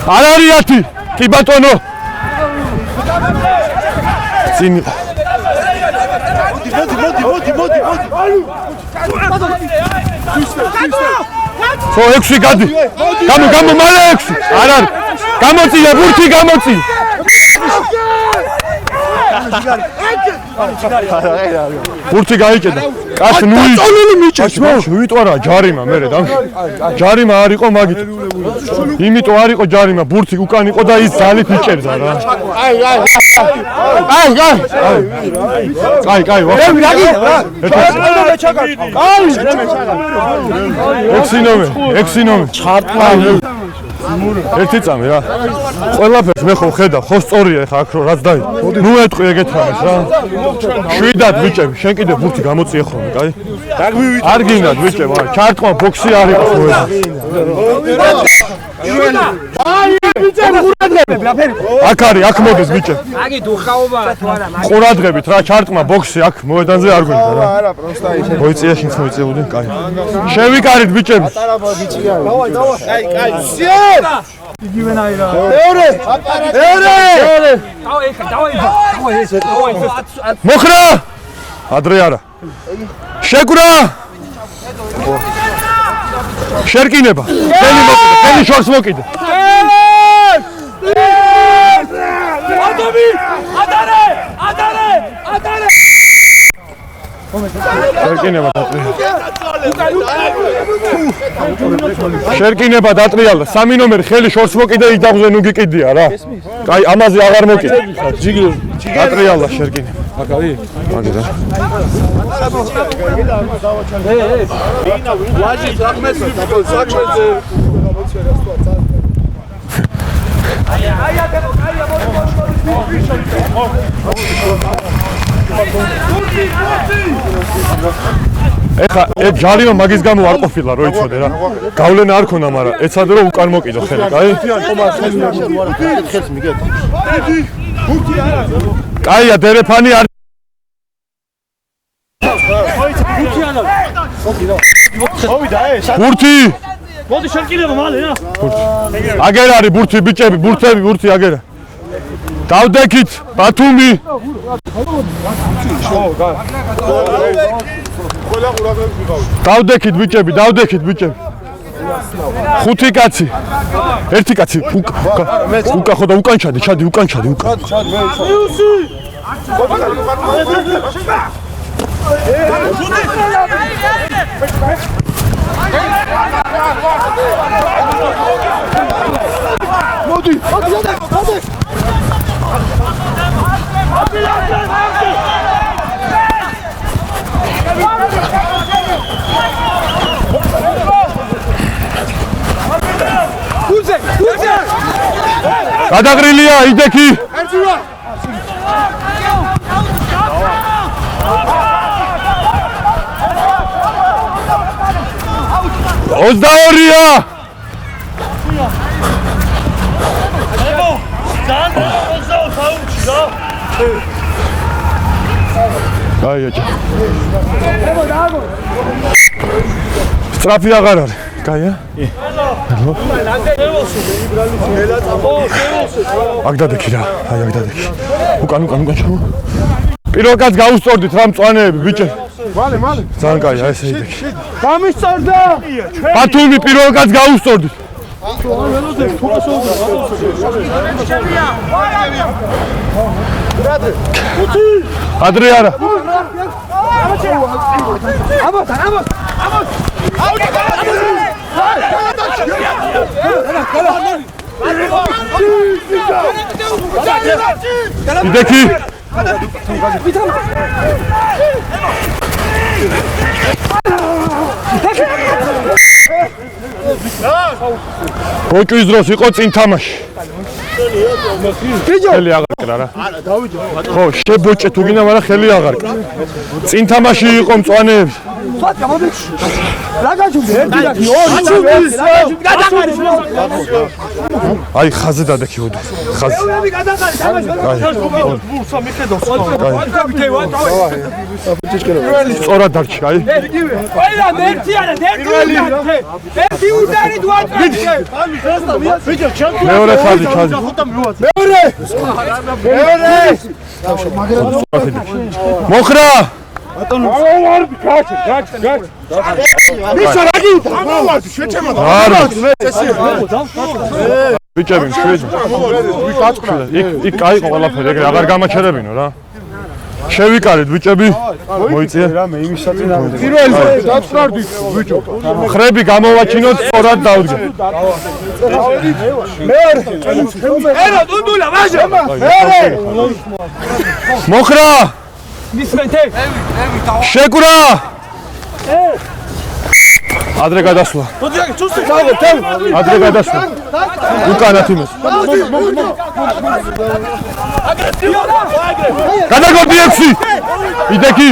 არ არის 10 კი ბატონო წინ მოდი ხო 6 გადი გამო მალე 6 არ არის გამოწია ბურთი გამოწია ბურთი გაიკედა კაცი ნუ მიჭერს ვიტყვარა ჯარიმა მე ჯარიმა არ იყო მაგით იმიტომ არ იყო ჯარიმა ბურთი უკან იყო და ის ძალით იჭერდა რა აი ექსინომე ჩარტლა ერთი წამი რა ყველაფერს მე ხო ხედავ ხო სწორია ხა აქ რაც დაი ნუ ეტყვი ეგეთამეს რა შვიდად ბიჭები შენ კიდე ბურთი გამოწიე ხოლმე კაი არ გინდათ ბიჭები ჩარტყმა ბოქსი არ იყოს მოედა აი ბიჭები ყურადღებით აქ არის აქ მოდის ბიჭები აგი დუხაობა თუ არა ყურადღებით რა ჩარტყმა ბოქსი აქ მოედანზე არ გვინდა რა არა პროსტა ისე მოიწია შენც მოიწიებული კაი შევიკარით ბიჭები კაი იგივენაირა მეორე მოხრა ადრე არა შეკურა შერკინება ხელი შორს მოკიდე ადარე შერკინება დატრიალდა 3 ნომერი ხელი შორს მოკიდე იდაღზე ნუ გიკიდია რა კაი ამაზე აღარ მოკიდე ჯიგრი დატრიალდა შერკინება აკავი მაგიდა ვაჟი ზახმეს საქმეზე ეხა ეგ ჯარიმა მაგის გამო არ ყოფილა რო იცოდე რა გავლენა არ ქონა მაგრამ ეცადე რომ უკან მოკიდო ხელი კაი კაია დერეფანი არ ბურთი მოდი შეკინება მალე რა აგერ არის ბურთი ბიჭები ბურთი აგერა დავდექით ბათუმი დავდექით ბიჭები 5 კაცი ერთი კაცი უკა ხო და უკან ჩადი უკან მოდი გადაგრილია იდექი ოცდაორია აი აჭა სტრაფი აღარ არის კაია აგდადექი რა აი აგდადექი უკან ჩამო პირველ კაც გაუსწორდით რა მწვანეები ბიჭები მალე ძალიან კაი აი ესე იდექი გამისწორდა ბათუმი პირველ კაც გაუსწორდით ადრე არა იდექი გოჭვის დროს იყო წინ თამაში ხელი აღარკრა რა. ხო, შებოჭე თუ გინდა, მაგრამ ხელი აღარკრა. წინ თამაში იყო მწვანეებს. აი ხაზე დადექიოდი. ხაზე. სწორად დარჩი, აი. ყველა მერციანა, ერთი უდარი დუატვიჩე. მეორე ხაზი, ხაზი. მეორე. მოხრა! ბატონო, გაჩ. მისო რაგი ამოვარდი შეჩემოდა. ბიჭები, შვიდი. იქ კაიყო ყველაფერი, ეგრე აღარ გამაჩერებინო რა. შევიკარეთ ბიჭები. მოიწია რა მე იმისაწინ ავდი. პირველი დაწვარდით ბიჭო. ხრები გამოვაჩინოთ, სწორად დავდგე. მეორე. ერა დუდულა ვაჟო. მეორე. მოხრა! მისმენთე. შეკურა! ადრე გადასვლა. ადრე გადასვლა. უკანათ იმას. გადაგოდი 6. იდექი.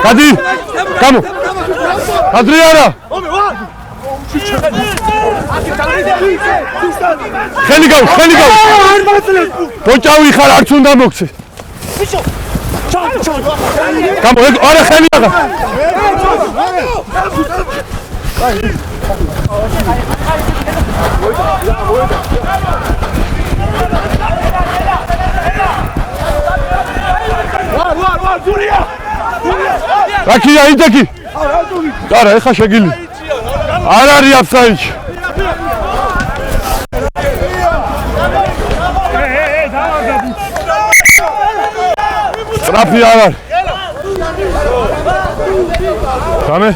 გადი. გამო. ადრე არა. ხელი გაუ. ბოჭავი ხარ, არც უნდა მოგცე. გამო, არა ხელი აღარ. რაკია იდექი. არა, ეხა შეგილი. არ არის აფსაიჩი. ტრაფი არ არის. სამე?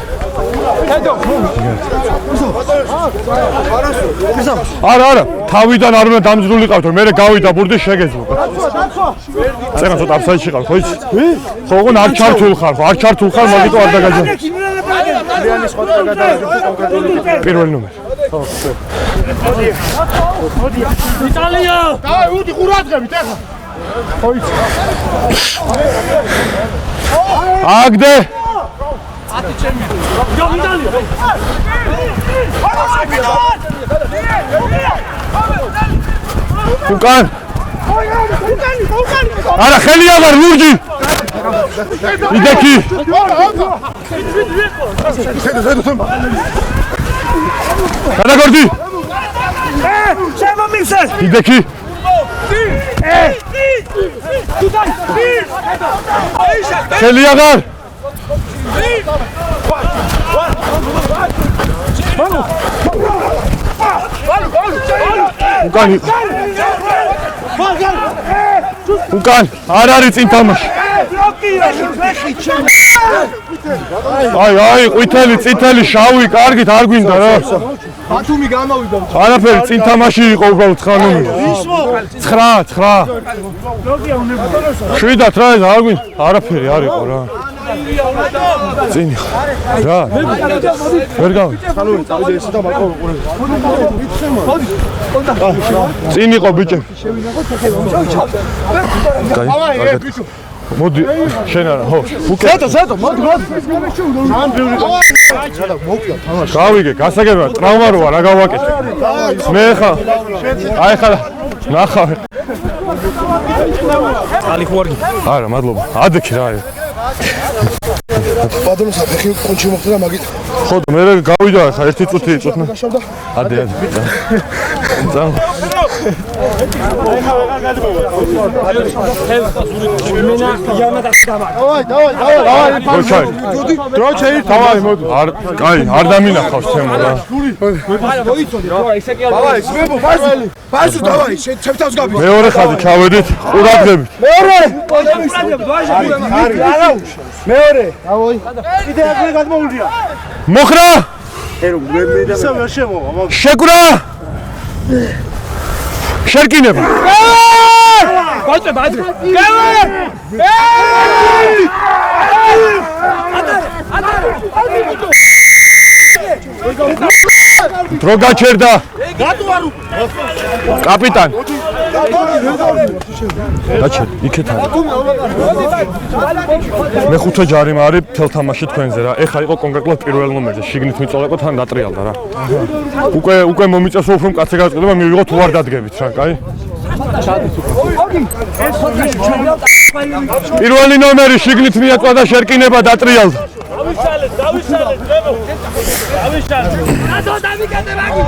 არა, თავიდან არ უნდა დამძრულიყავთო, მე გავიდა ბურდი შეგეძლო. წეღა ცოტა აფსაიჩი ხარ, ხო იცი? ხო, ოღონ არ ჩართულ ხარ, მაგიტო არ დაგაჯა. პირველი ნომერი. იტალია! დაი, უდი ყურადღებით ეხა. ხო იცი. აგდე. ათი ჩემი. ჯო იტალია. უკან. არა, ხელი აღარ ლურჯი. იდექი. გადაგორდი. შემომისე. იდექი. ხელი აღარ. უკან არ არის წინ თამაში. აი, ყვითელი, წითელი, შავი, კარგით არ გვინდა რა. ბათუმი გამოვიდა. არაფერი წინ თამაში იყო უბრალოდ 9 ნომერი. 9. შვიდათ რა ეს არ გვინდა. არაფერი არ იყო რა. წინ რა. ვერ გავი. წინ იყო ბიჭები. მოდი, შენ არა, ხო. ზედო, მოდი. ამ ბევრი გავიგე, გასაგებია, ტრავმა როა, რა გავაკეთე. მე ხა. აი ხა ნახავ. ალი ხوارგი. არა, მადლობა. ადექი რა არის. ბადონო საფეხი კონჩი მოხდა მაგით. ხო, მე გავიდა ხა ერთი წუთი წუთნა. ადე. წამ. დროჩეი თავი მოდი. კაი, არ დამინახავს ჩემო რა. ბაზუ დავაი, ჩემთავს გაბი. მეორე ხაზი ჩავედით, ყურადღებით. მეორე. დავაი. კიდე აგრე გადმოულია. მოხრა! ისე ვერ შემოვა. შეკურა! შერკინება. ბატონო, ადრე. დრო გაჩერდა. კაპიტანი. გაჩერდა, იქეთ არის. მეხუთე ჯარიმა არის მთელ თამაში თქვენზე რა. ეხლა იყო კონკრეტულად პირველ ნომერზე. შიგნით მიწოლიყო თან დატრიალდა რა. უკვე მომიწევს უფრო მკაცე გადაწყვეტილება მივიღოთ თუ არ დადგებით რა, კაი? პირველი ნომერი შიგნით მიაწვა და შერკინება დატრიალდა. დავიშალეთ, ძმებო. დავიშალეთ. რატო დავიკეთებაგი?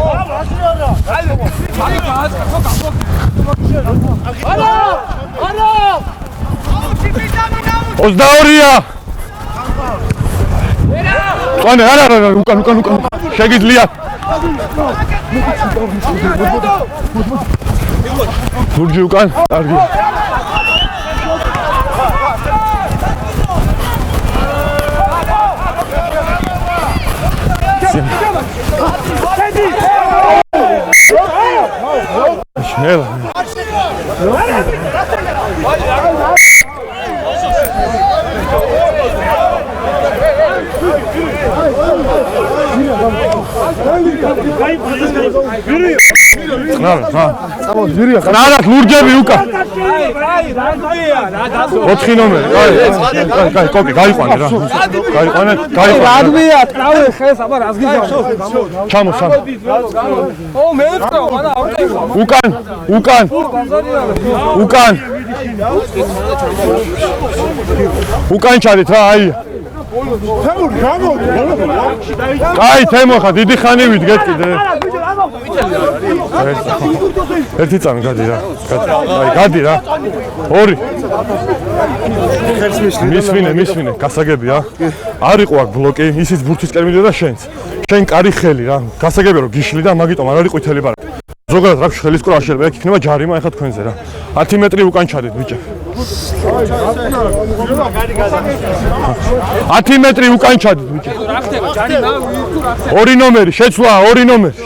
არა! 22-ია. ვანა, არა, უკან. შეგიძლია. გურჯი უკან, კარგი. Schnell. Nada, lurgebi uka. Ოთხი ნომერი. კაი, კოკი, გაიყვანე რა. გაიყვანე. რადვია, ტრავე ხეს, აბა რას გიზავ? ჩამო. ო, მე ვწავ, მანა ავტევა. უკან ჩადით რა, აი. კაი, თემო ხა, დიდი ხანი ვიდგეთ კიდე. ერთი წამი გადი რა. აი, გადი რა. ორი. მისვინე, გასაგებია. არ იყო აქ ბლოკი, ისიც ბურთისკენ მიდოდა შენც. შენ კარი ხელი რა. გასაგებია რომ გიშლი და მაგიტომ არ არის ყვითელი ბარაკი. ზოგადად რა ხელის კრა შეიძლება, ეგ იქნება ჯარიმა ახლა თქვენზე რა. 10 მეტრი უკან ჩადით ბიჭო. 10 მეტრი უკან ჩადით ბიჭო. რა ხდება ჯარიმა? ორი ნომერი, შეცვლა, ორი ნომერი.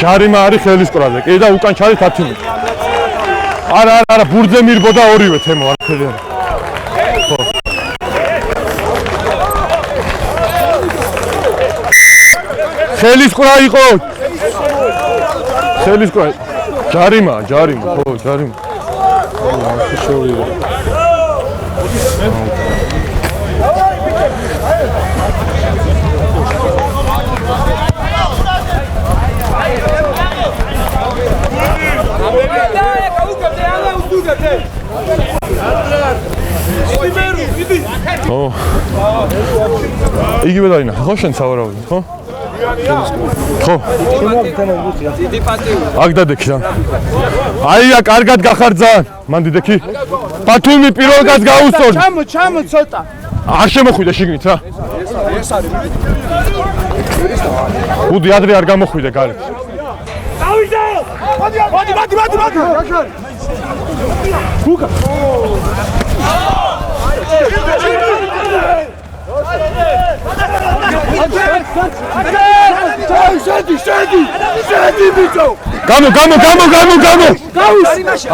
ჯარიმა არის ხელის კრაზე. კი და უკან ჩადით 10 მეტრი. არა, ბურთზე მირბოდა ორივე თემო არ ხედავ. ხო. ხელის კრა იყო. ხელის კრა. ჯარიმა, ხო, ჯარიმა. შევიდა. იგივე დაინა, ხო შენ სავარაუდო, ხო? ხო. აქ დადექი რა. აია, კარგად გახარძან. მან დიდექი. ბათუმი პირველ კაც გაუსწორ. ჩამო ცოტა. არ შემოხვიდე შიგნით რა. ეს არის. უდი ადრე არ გამოხვიდე გარეთ. დავიდე! მოდი. გუკა. შედი ბიჭო. გამო.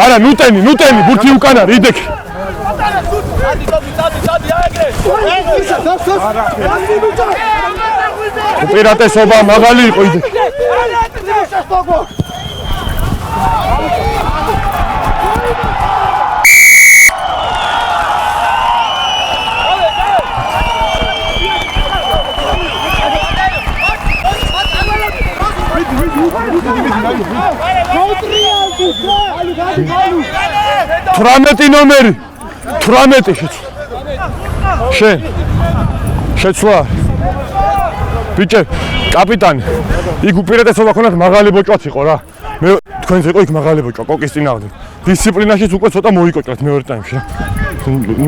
არა, ნუტენი, ბურთი უკან არის, იდექი. უპირატესობა მაღალი იყო იდექი. Თვრამეტი ნომერი. 18 შეცვლა. შენ. შეცვლა. ბიჭე, კაპიტანი. იქ უპირატესობა ქონდათ მაღალი ბოჭვაც იყო რა. მე თქვენზე იყო იქ მაღალი ბოჭვა, კოკის წინააღმდეგ. დისციპლინაშიც უკვე ცოტა მოიკოჭრეთ მეორე ტაიმში რა.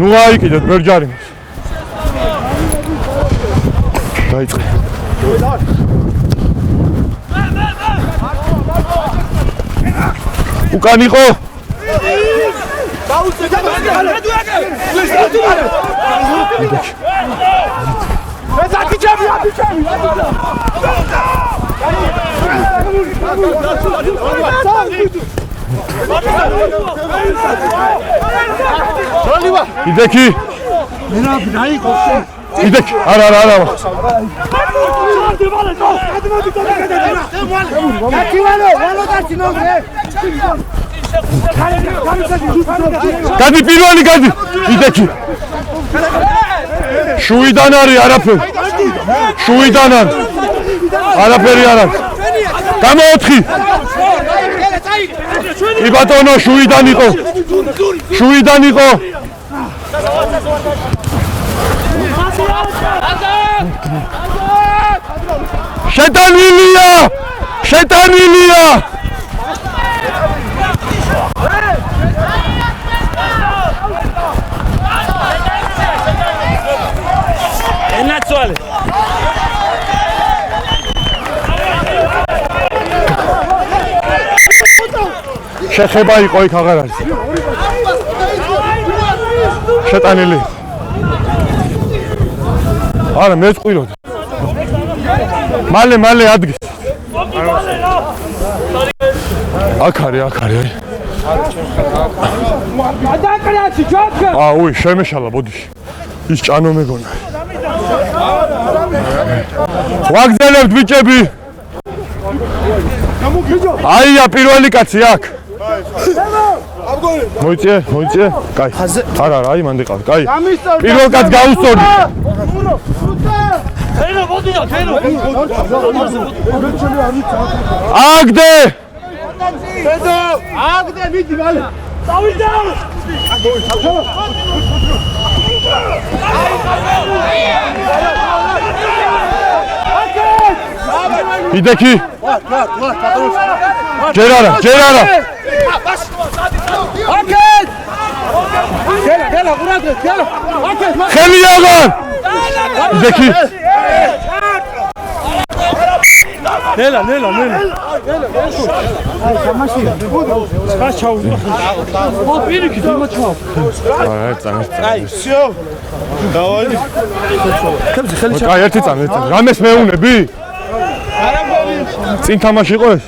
ნუ აიკიდეთ ვერ ჯარიმას. დაიწყე. უკან იყო. იდექი. მე რა დაიყო. იდექი არა გადი პირველი გადი იდექი შუიდან არის არაფერი შუიდან არის არაფერი არ არის გამო 4 კი ბატონო შუიდან იყო შეტანილია ენაცვალე შეხება იყო იქ აღარ არის შეტანილი არა მე წყვილობ მალე ადგეს აქ არის აუი შემეშალა ბოდიში ის ჭანო მეგონა ვაგზელებთ ბიჭები აია პირველი კაცი აქ მოიწე კაი არა აი მანდ იყავ კაი პირველ კაც გაუსწორდი აგდე მიდი მალე დავიდა იდექი ჯერ არა ხელი აღარ იდექი ნელა ერთი წამი რამეს მეუნები წინ თამაში იყო ეს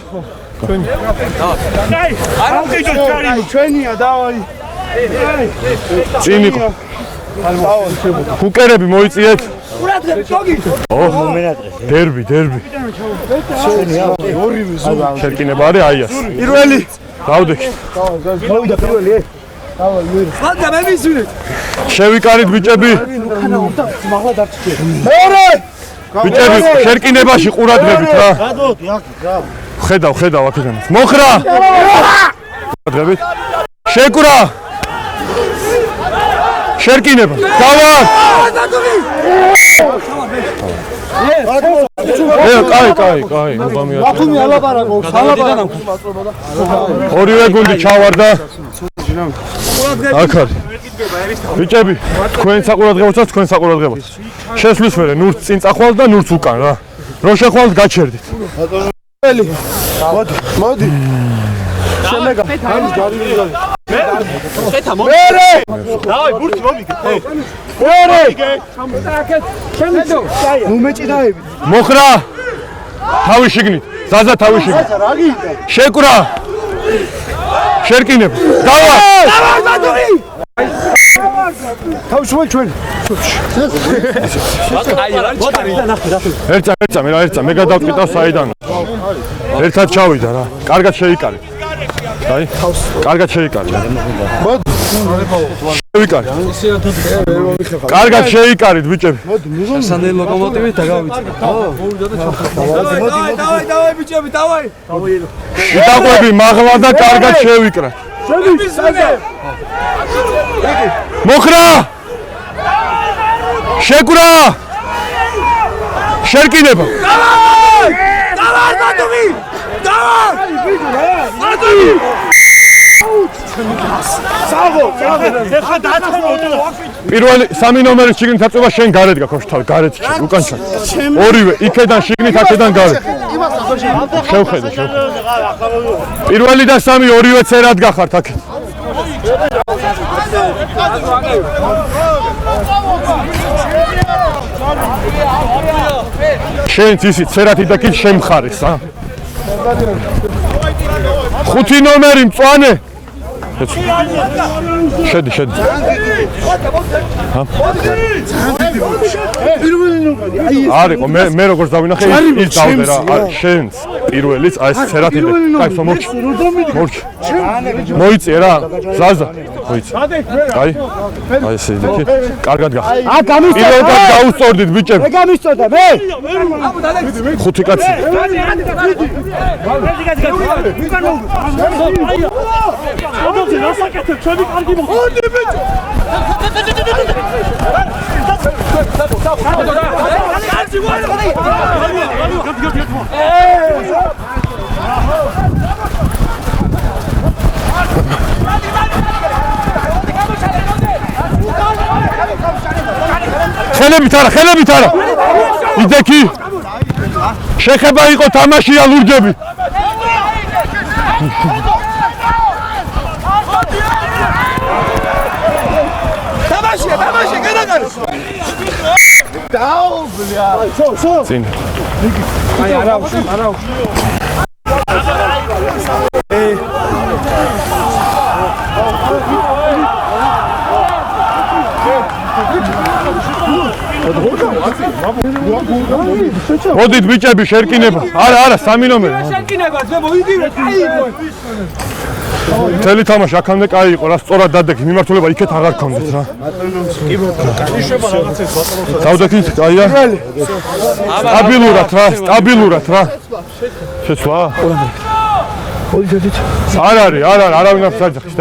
ჩვენია დავაი წინ იყო ჰუკერები მოიწიეთ დერბი შერკინება არის აიას პირველი დავდექით მოვიდა პირველი ხანდა მე მისვირეთ შევიკარით ბიჭები მეორე ბიჭები შერკინებაში ყურადღებით რა ხედავ აქედან მოხრა ყურადღებით შეკურა შერკინება დავა კაი მოგამია ბათუმი ალაპარაკო სალაპარაკო ორივე გუნდი ჩავარდა აქ არის ბიჭები თქვენ საყურადღებოც შესვლის მერე ნურს წინ წახვალ და ნურს უკან რა რო შეხვალთ გაჩერდით მოდი შემეგა არის გარიგა ხეთა დავაი ბურთი მომიგე ნუ მეჭიდაები მოხრა თავი შიგნით ზაზა თავი შიგნით შეკურა შერკინებ დავა თავი შუა ჩვენ ერთსა მე გადავწყვიტავ საიდან ერთად ჩავიდა რა კარგად შეიკარეთ აი კარგად შეიკარეთ კარგად შეიკარეთ ბიჭები სანდელ ლოკომოტივით დაგავიწე დავაი ბიჭები დავაი შეტაყვები მაღლა და კარგად შევიკრა მოხრა შეკურა შერკინება დავაი ბატუმი პირველი 3 ნომერის შიგნით აწובה შენ გარეთ გაქოშ თავი გარეთ უკან ჩა ორივე იქედან შიგნით აქედან გარეთ შევხედე პირველი და 3 ორივე წერად გახართ აქ შენც ისი წერათი და კი შემხარეს ა 5 ნომერი მწვანე შედი არისო მე როგორც დავინახე ის დავდე რა შენს პირველიც აი ეს ცერად იდე კაი მომორჩ მოიწე რა ზაზა მოიწე აი ესე იდე კარგად გახ პირველად გაუსწორდით ბიჭები მე გამისწორდა მე 5 კაცი ხელებით არა იდექი შეხება იყო თამაშია ლურჯები თამაშია გადაგარ დაუ ბლია წინ აი არა მოდით ბიჭები შერკინება არა 3 ნომერი შერკინება მე მოიგივე კაი მთელი თამაში აქამდე კაი იყო რა სწორად დადეგი მიმართულება იქეთ აღარ ქონდეთ რა დავდექით კაია სტაბილურად რა შეცვლა არ არის არავინ არ საჯახის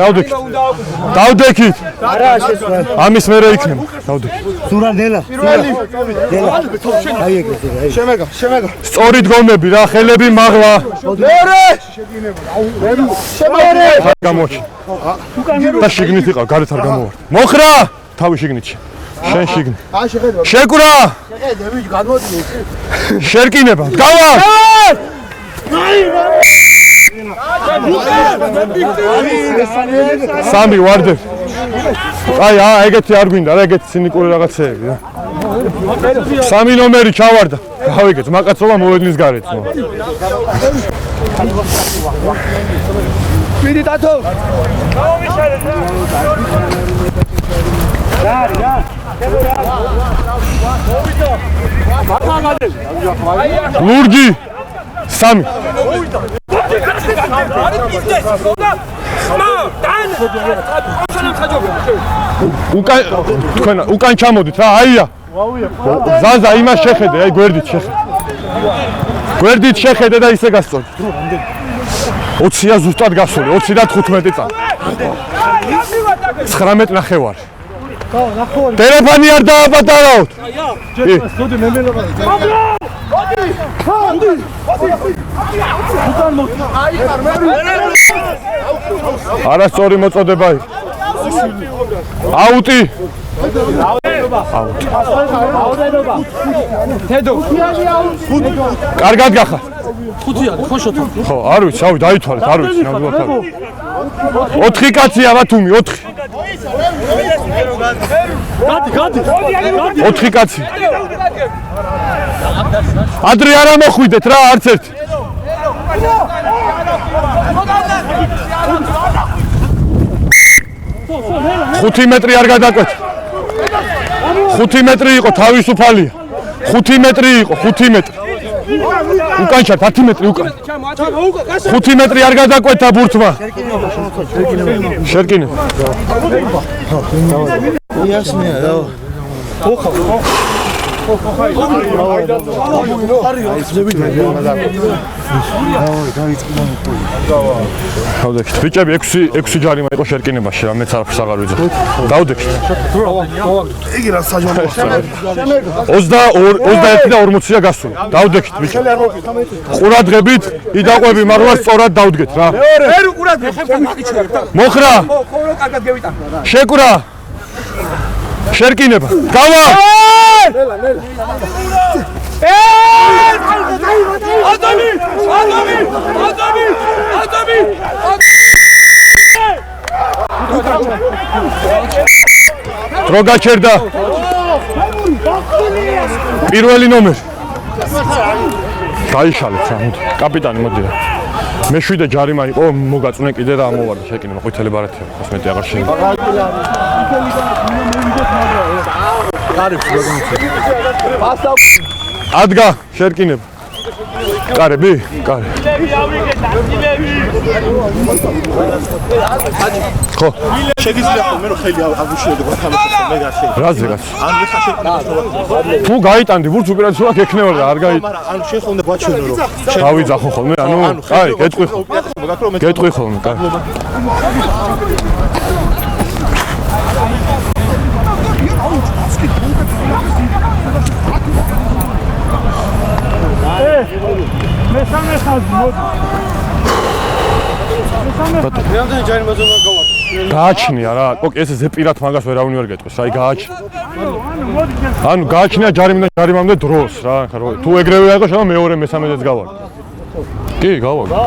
დავდექით არა შეცვლა ამის მერე იქნება დავდექით ზურა ნელა აი ეგრე შემეგა სწორი დგომები რა ხელები მაღლა მეორე გამოჩი და შიგნით იყავ გარეთ არ გამოვარ მოხრა თავი შიგნითში შენ შიგნით შეკურა გამოდი შერკინება გავა სამი ვარდებ აი ეგეთი არ გვინდა რა ეგეთი ცინიკური რაღაცეები რა 3 ნომერი ჩავარდა გავიგეთ მაკაცოვა მოედნის გარეთ მიდი დათო ლურჯი 3 უკან ჩამოდით რა აია ზაზა იმას შეხედე აი გვერდით შეხედე და ისე გასწორდი 20-ია ზუსტად გასული 20 და 15 წამი 19 ნახევარი ტელეფონი არ დააპატარაოთ არასწორი მოწოდება იყო აუტი თედო კარგად გახარ 5-ია ხო შოთო ხო არ ვიცი ავი დაითვალეთ არ ვიცი ნამდვილად 4 კაცია ბათუმი 4 4 კაცი ადრე არ მოხვიდეთ რა არც ერთი ხუთი მეტრი არ გადაკვეთ 5 მეტრი იყო თავისუფალია 5 მეტრი იყო 5 მეტრი უკან ჩათ 10 მეტრი უკან 5 მეტრი არ გადაკვეთა ბურთმა შერკინე იასმია რა დავდექით ბიჭები 6 ჯარიმა იყო შერკინებაში რა მეც არაფერს აღარ ვიძახ დავდექით იგი რა საჯარო 21 და 40-ია გასული დავდექით ბიჭები ყურადღებით იდაყვები მაგრამ სწორად დავდგეთ რა მე ყურადღებით მოხრა ხოლო კარგად გევიტანო შეკურა შერკინება გავა დრო გაჩერდა პირველი ნომერი გაიშალეთ კაპიტანი მოდი რა მე-7 ჯარიმა იყო მოგაწუნე კიდე და ამოვარდა შეკინება ყვითელი ბარათია 11 აღარ შეიძლება ადგა შერკინებ. კარები? კარი. ხო. შეგიძლია ხოლმე რომ ხელი აგუშიოდო გათამაშო მე გასე. რაზე გას? ან ხა შეგიძლია. თუ გაიტანდი ვურც უპირატესობა გექნებოდა რა არ გაიტანდი. მაგრამ ან შეხონდა გვაჩვენო რომ გავიძახო ხოლმე ანუ აი გეტყვი ხოლმე. გეტყვი ხოლმე კარი. მესამე ხაზი მოდი. რამდენი ჯარი მოძონა გავაკეთე. გააჩნია რა. ოკ ეს ზეპირად მაგას ვერავინ ვერ გეტყვის. აი გააჩნია. ანუ გააჩნია ჯარიმიდან ჯარიმამდე დროს რა. თუ ეგრევე აიყო შემა მეორე მესამედეც გავაკეთე. კი, გავაკეთე.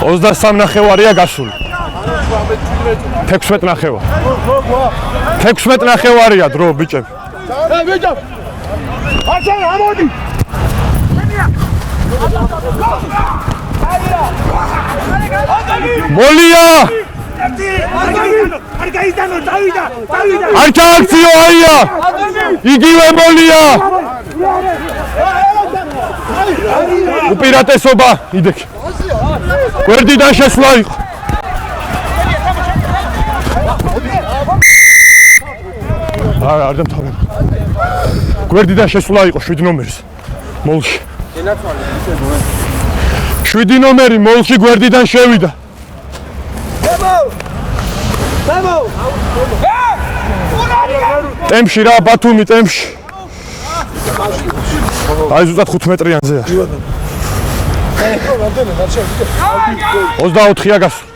ოცდასამ ნახევარია გასული. 16 ნახევარი. 16 ნახევარია დრო ბიჭები. ბიჭო. აჩა ამოდი. მოლია! არ გაიტანო, დავიდა. არ ჩააქციო აია! იგივე მოლია! უპირატესობა იდექი. გვერდიდან შესვლა იყო. არ დამთავრე. გვერდიდან შესვლა იყო 7 ნომერის. მოლში. 7 ნომერი მოლში გვერდიდან შევიდა. ტემპში რა ბათუმი ტემპში. აი ზუსტად 5 მეტრიანზეა. 24-ია გასული.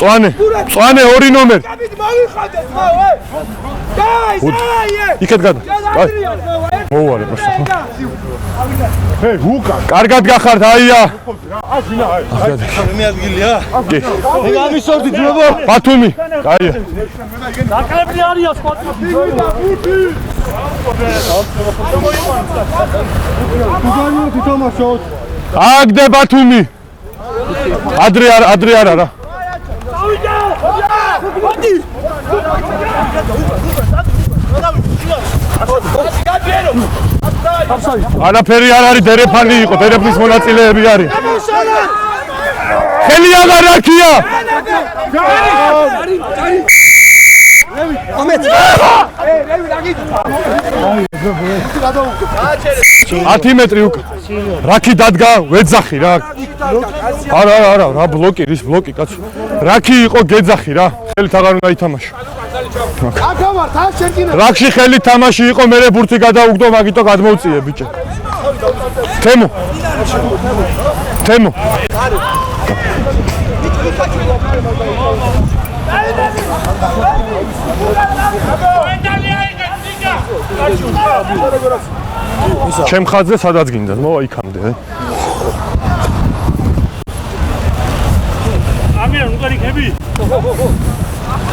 წვანე 2 ნომერი. იქეთ გადა. მოუვარე პროსტო. ჰე, უკა. კარგად გახართ აია. მე ადგილია. კი. მე გამისორდი ძმებო. ბათუმი. აია. დაკლებრი არია სპორტი. გუგანიო თამაშობ. აგდე ბათუმი. ადრე არა რა. არაფერი არ არის დერეფანი იყო, დერეფნის მონაწილეები არის. ხელი აღარ აქია. ათი მეტრი უკ. რაკი დადგა, ვეძახი რა. არა, რა ბლოკი, რის ბლოკი კაცო. რაკი იყო გეძახი რა. ხელით აღარ უნდა ითამაშო. აკავართ, არ შეგინა. რაკში ხელით თამაში იყო, მე ბურთი გადაუგდო, მაგიტო გადმოვწიე ბიჭე. თემო. ჩემ ხაზზე სადაც გინდა, მოვა იქამდე. ამიან უკარი ხები.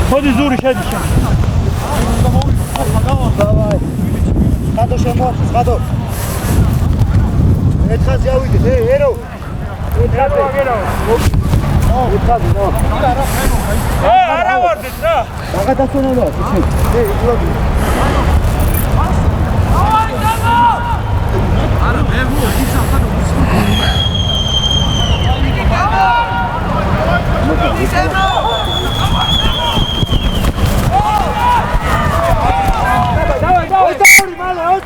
ხოდი ზური შედი შენ. დავაი. გადო შემოაქვს, გადო. ეთხაზი ავიდეთ, ერო. ეთხაზი აგერო. ეთხაზი ნო. არა ვარდეთ რა. დაგადასვენებია, ისე. იგლობი. არა, მე ვუხიცა ხარ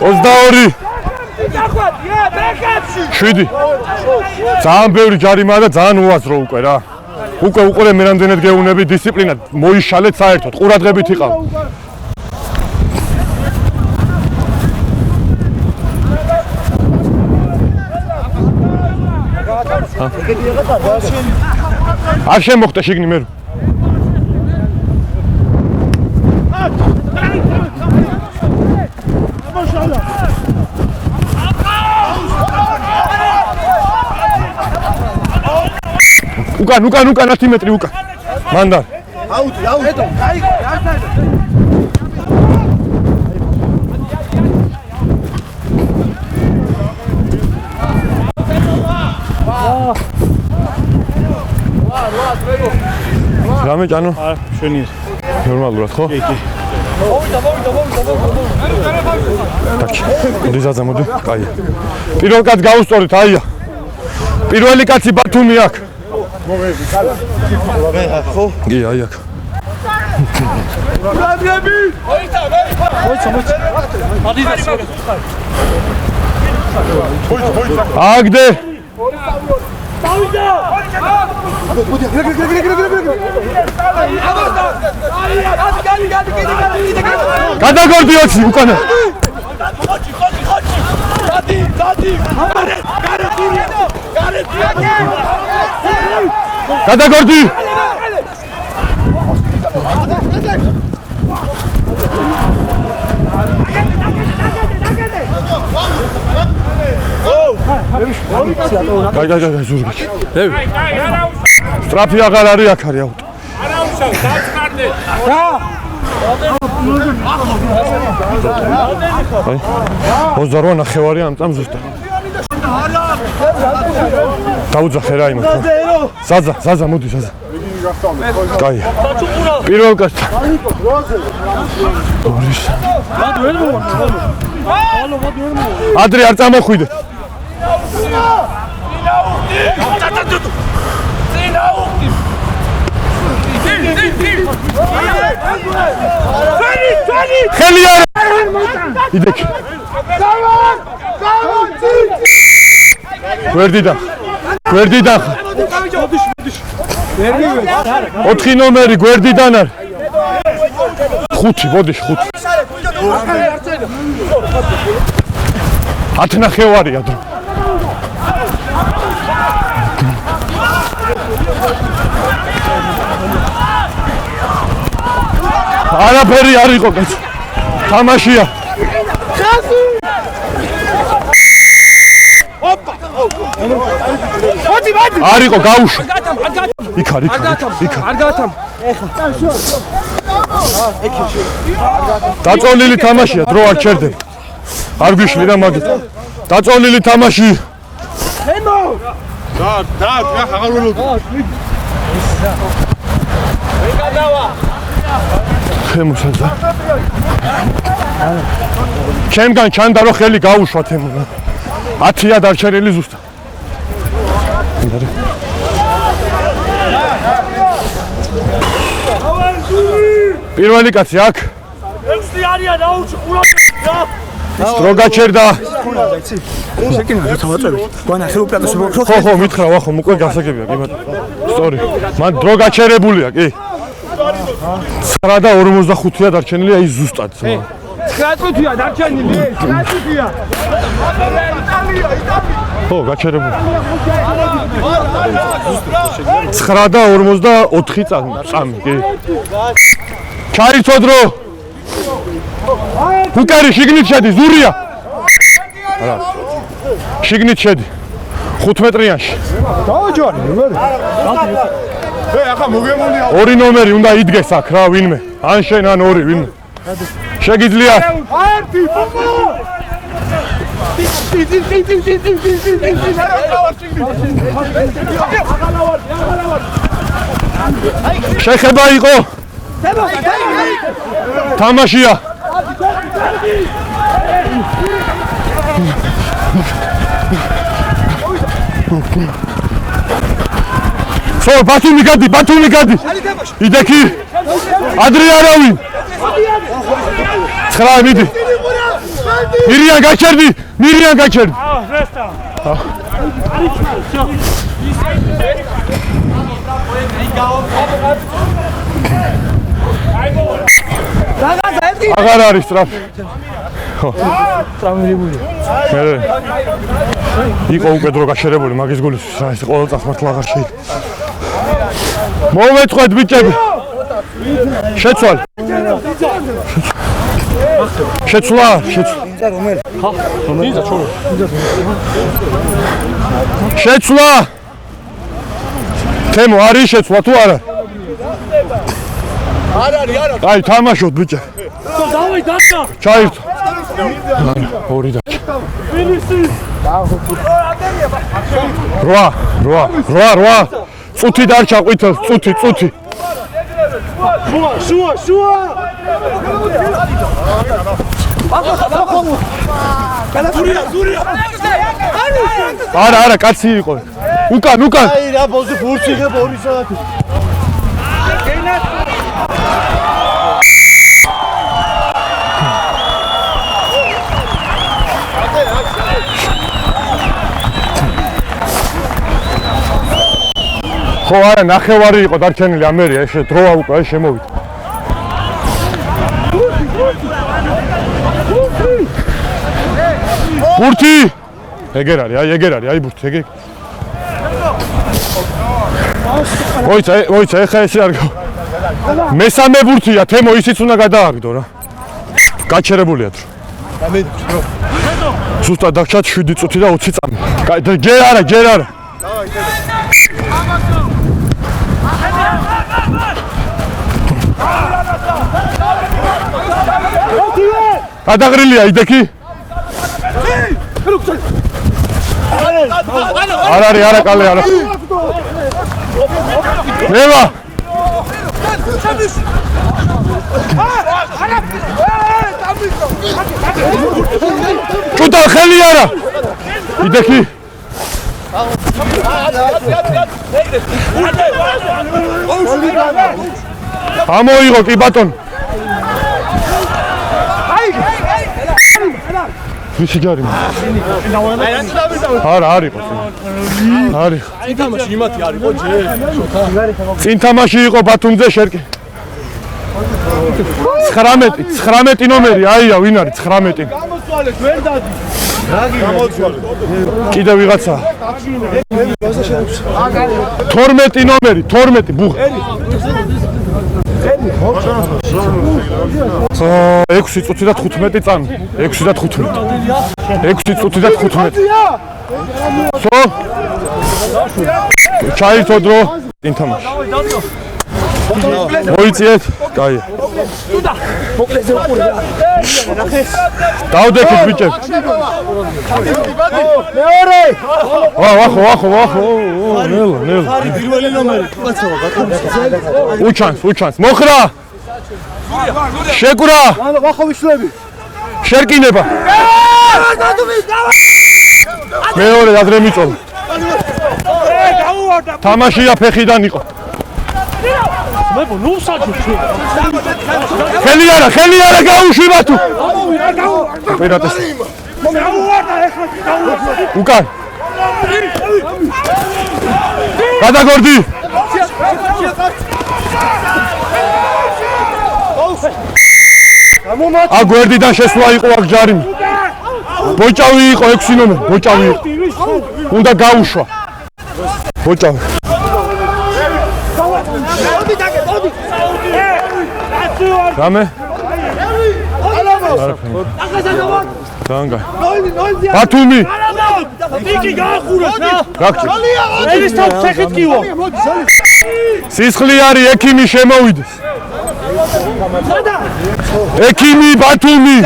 ოცდაორი. 7. ძალიან ბევრი ჯარიმაა და ძალიან უაზრო უკვე რა. უკვე უყურე მე რამდენად გეუნები დისციპლინა მოიშალეთ საერთოდ, ყურადღებით იყავ. არ შემოხტე შიგნი მე. უკან 10 მეტრი უკან. მანდარ. აუტი. აი, რამე ჭანო? არა, შვენიერ. ნორმალურად ხო? კი. მოდი ზაზა მოდი. კაია. პირველ კაც გაუსწორეთ, აია. პირველი კაცი ბათუმი აქ. მოგები, კალა. ხო? კი, აი აქ. ბრადები! აგდე. გადაგორდი ოქი უკანა. გადაგორდი. გაიგე ზურგი. სტრაფი აღარ არის აქ არის აუტო. არა უშავ, დაწყარდე. აი 28 ნახევარი ამ წამ ზუსტად. დაუძახე რა იმას. ზაზა მოდი ზაზა. კაი. პირველ კაცთან. ადრე არ წამოხვიდე. ხელი არა. იდექი. გვერდიდან. 4 ნომერი გვერდიდან არის. 5 მოდი 5. 10 ნახევარია დრო. არაფერი არ იყო კაცო. თამაშია. არ იყო გაუშვა. იქ არის. არ გაათამ. დაწოლილი თამაშია, დრო არ ჩერდება. არ გვიშლი და მაგით. დაწოლილი თამაში. და აღარ ველოდი. თემუსაძე. ჩემგან ჩანდა რომ ხელი გაუშვა თემუნა. 10-ია დარჩენილი ზუსტად. პირველი კაცი აქ. 6 არიან აუჩი ყურადღება. დრო გაჩერდა. შეკინა რა თავაწები. გვანახე უპრატოს ხო, მითხრა ვახო, უკვე გასაგებია, კი ბატონო. სწორი. მან დრო გაჩერებულია, კი. 9 და 45-ია დარჩენილი, აი ზუსტად. 9 წუთია დარჩენილი, 9 წუთია. ხო, გაჩერებული. 9 და 44 წამი, კი. ჩაიცო დრო. უკარი შიგნით შედი, ზურია. არა. შიგნით შედი. 5 მეტრიანში. დააჯარი, მეგობრებო. ახლა მოგემონია. 2 ნომერი უნდა იდგეს აქ რა ვინმე. ან შენ ან 2 ვინმე. შეგიძლია. ერთი პოპო. შეხება იყო. თამაშია. ხო, ბათუმი გადი. იდექი. ადრე არავინ. 9 მიდი. მირიან გაჩერდი. რესტა. აღარ არის სტრაფი. ტრამვირებული. იყო უკვე დრო გაშერებული მაგის გულისთვის რა ეს ყოველ წამს მართლა აღარ შეიძლება. მოვეწყვეთ ბიჭები. შეცვალ. შეცვლა. შეცვლა. თემო არის შეცვლა თუ არა? არ არის. აი თამაშობ ბიჭო. დავი დაკა. ჩაირთო. ორი და. რვა. წუთი დარჩა ყვითელს, წუთი. შუა. ზურია. არა, კაცი იყო. უკან. აი რა ბოლოს ბურთი იღებ 2 საათი. ხო არა ნახევარი იყო დარჩენილი ამერია ეს დროა უკვე შემოვიდა ბურთი ეგერ არის აი ბურთი ეგ მოიცა ეხა ესე არ მესამე ბურთია თემო ისიც უნდა გადააგდო რა გაჩერებულია დრო ზუსტად დაგჭათ 7 წუთი და 20 წამი ჯერ არა გადაღრილია იდექი არ არის არა კალე არა ნევა ჭუტა ხელი არა იდექი ამოიღო კი ბატონ ვისი ჯარი არა არისო არის წინ თამაში იმათი არისო ჯერ წინ თამაში იყო ბათუმზე შერკი 19 ნომერი აია ვინ არის 19 გამოცვალეთ ვერ დადი რაგი გამოცვალეთ კიდე ვიღაცა 12 ნომერი 12 ბუღ 6 წუთი და 15 წამი 6 და 15 6 წუთი და 15 სო ჩაირთო დრო წინ თამაში მოიწიეთ კაი მოკლეზე უყურე დავდექით ბიჭებს მეორე ვახო ნელ არის პირველი ნომერი კაცოა ბატონო უჩანს მოხრა შეკურა ვახო ვიშლები შერკინება მეორე ადრე მიწოლა თამაშია ფეხიდან იყო მებო ნუ საჭო ხელი არა გაუშვება თუ პირატეს უკან გადაგორდი ა გვერდიდან შესვლა იყო აქ ჯარი ბოჭავი იყო 6 ნომერი ბოჭავი იყო უნდა გაუშვა ბოჭავი რამე დანგა ბათუმი იგი გაახურეს რა გაქცე ერის თავ ფეხით კივა სისხლი არის ექიმი შემოვიდეს ექიმი ბათუმი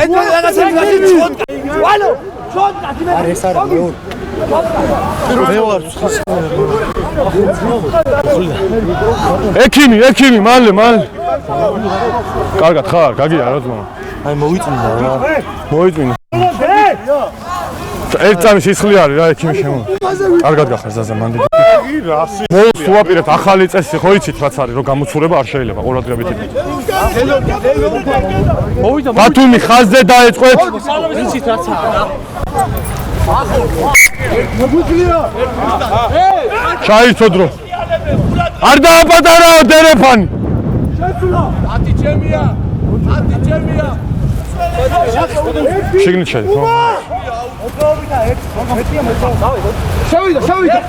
ექიმი მალე კარგად ხარ გაგია რა თქმა აი მოიწმინდა რა მოიწმინდა ერთ წამი სისხლი არის რა ექიმი შემო კარგად გახარ ზაზა მანდი მოუსუაპირეთ ახალი წესი ხო იცით რაც არის რომ გამოცურება არ შეიძლება ყურადღებით ბათუმი ხაზზე დაეწყეთ იცით რაც არა ჩაირთო დრო არ დააპატარაო დერეფანი 10 ჩემია შიგნით შედი ხო შევიდა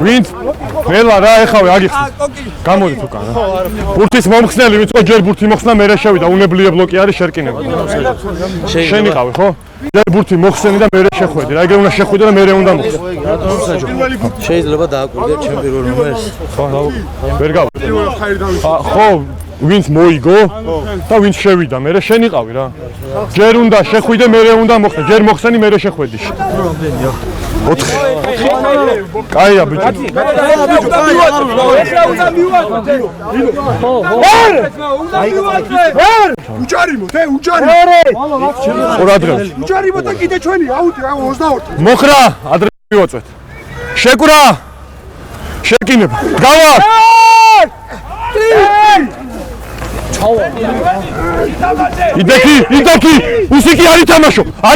ვინც მელა რა ეხავე აგიხსნით გამოდით უკან რა ბურთის მომხსნელი ვინც ყო ჯერ ბურთი მოხსნა მე რა შევიდა უნებლია ბლოკი არის შერკინება შენი ყავი ხო ჯერ ბურთი მოხსენი და მე რა შეხვედი რა ეგრე უნდა შეხვიდე და მე რა უნდა მოხსნე შეიძლება დააკვირდე ჩემ პირველ ნომერს ხო ვერ გავიგე ხო ვინც მოიგო და ვინც შევიდა მე რა შენი ყავი რა ჯერ უნდა შეხვიდე მე რა უნდა მოხსნე ჯერ მოხსენი მე რა შეხვედი 4 კაია ბიჭო უჯარიმო და უჯარიმო და კიდე ჩვენი აუტი 22 მოხრა ადრე მივაწვეთ შეკურა შეკინებ გავა იდექი უსიკი არ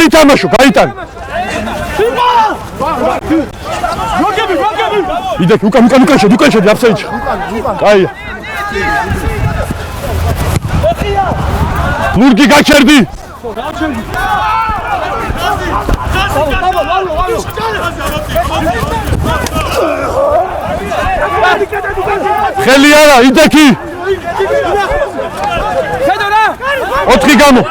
ითამაშო გაიტან იდექი უკან შედი აფსაიდში კაია ლურგი გაჩერდი ხელი არა იდექი 4 გამო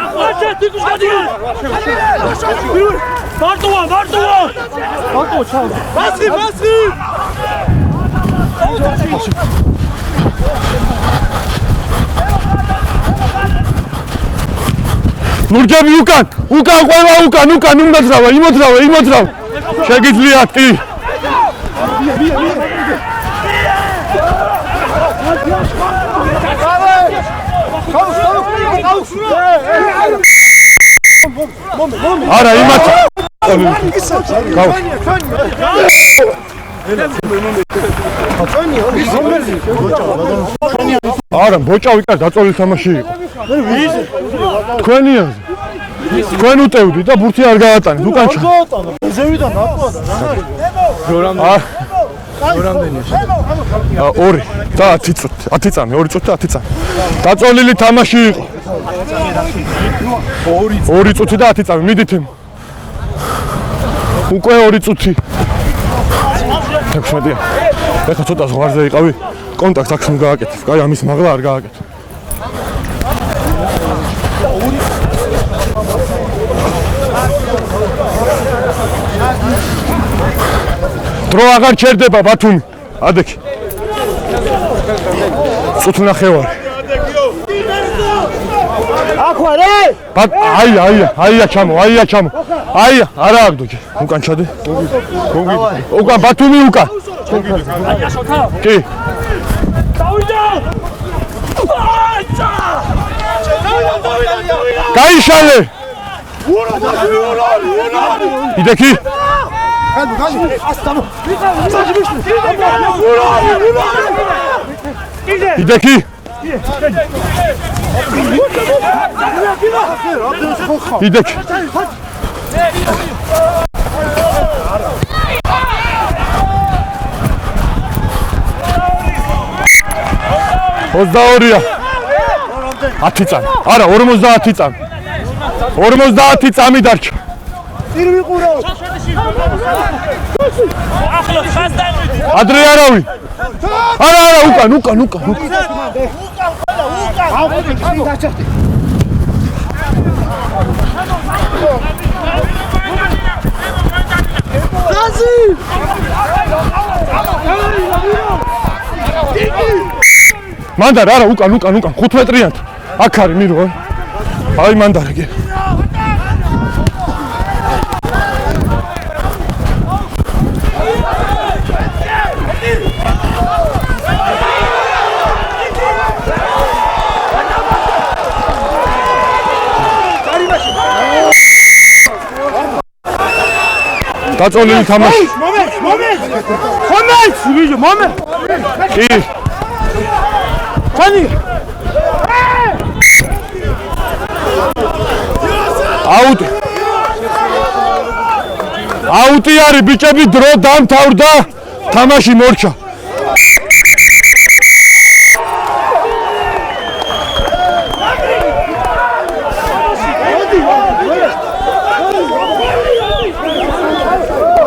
ლურჯები უკან ყველა უკან უმოძრავა იმოძრავა შეგიძლიათ კი არა იმათ არა ბოჭავი კაც დაწოლილი თამაში იყო თქვენია თქვენ უტევდი და ბურთი არ გაატანეთ უკან ჩა ზევიდან ატყვა და 2 და 10 წუთი 10 წამი 2 წუთი და 10 წამი დაწოლილი თამაში იყო 2 წუთი და 10 წამი მიდით უკვე 2 წუთი 16 ეხლა ცოტა ზღვარზე იყავი კონტაქტს აქ გააკეთე კაი ამის მაღლა არ გააკეთე დრო აღარ ჩერდება ბათუმი ადექი წუთნახევარი აქვარე აია ჩამო აია არა აგდოჯი უკან ჩადე უკან ბათუმი უკან კი გაიშალე იდექი იდექი იდექი ოცდაორია 10 წამი არა 50 წამი 50 წამი დარჩა ადრე არავინ არა უკან მანდარ არა უკან 5 მეტრიანთ აქ არის მირო აი მანდარი კი დაწოლილი თამაში მომენტ ვიჟო მომენტ კი ჩანი აუტი არის ბიჭები დრო დამთავრდა თამაში მორჩა